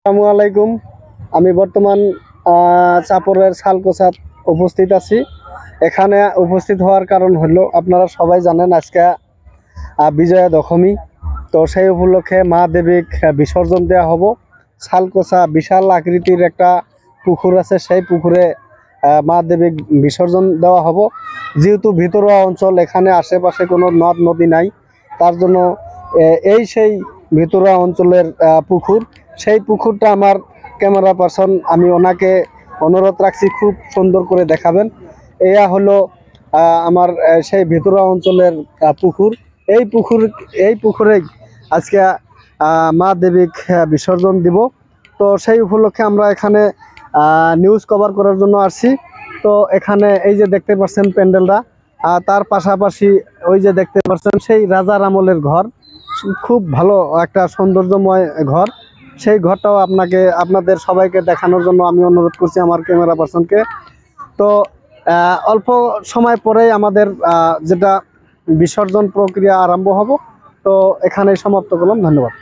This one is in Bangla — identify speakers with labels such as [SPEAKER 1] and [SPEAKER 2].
[SPEAKER 1] আসসালামু আলাইকুম। আমি বর্তমান চাপড়ের শালকোচাত উপস্থিত আছি। এখানে উপস্থিত হওয়ার কারণ হলো আপনারা সবাই জানেন আজকে বিজয়া দশমী। তো সেই উপলক্ষে মা দেবীক বিসর্জন দেওয়া হব। শালকোচা বিশাল আকৃতির একটা পুকুর আছে, সেই পুকুরে মা দেবীক বিসর্জন দেওয়া হব। যেহেতু ভিতরোয়া অঞ্চল, এখানে আশেপাশে কোনো নদ নদী নাই, তার জন্য এই সেই ভিতরোয়া অঞ্চলের পুকুর। সেই পুকুরটা আমার ক্যামেরা পার্সন, আমি ওনাকে অনুরোধ রাখছি খুব সুন্দর করে দেখাবেন। এয়া হলো আমার সেই ভিতরোয়া অঞ্চলের পুকুর। এই পুকুরে আজকে মা দেবীক বিসর্জন দিব। তো সেই উপলক্ষে আমরা এখানে নিউজ কভার করার জন্য আসছি। তো এখানে এই যে দেখতে পাচ্ছেন প্যান্ডেলটা, তার পাশাপাশি ওই যে দেখতে পাচ্ছেন সেই রাজার আমলের ঘর, খুব ভালো একটা সৌন্দর্যময় ঘর। সেই ঘরটাও আপনাদের সবাইকে দেখানোর জন্য আমি অনুরোধ করছি আমার ক্যামেরা পার্সনকে। তো অল্প সময় পরেই আমাদের যেটা বিসর্জন প্রক্রিয়া আরম্ভ হব। তো এখানেই সমাপ্ত করলাম, ধন্যবাদ।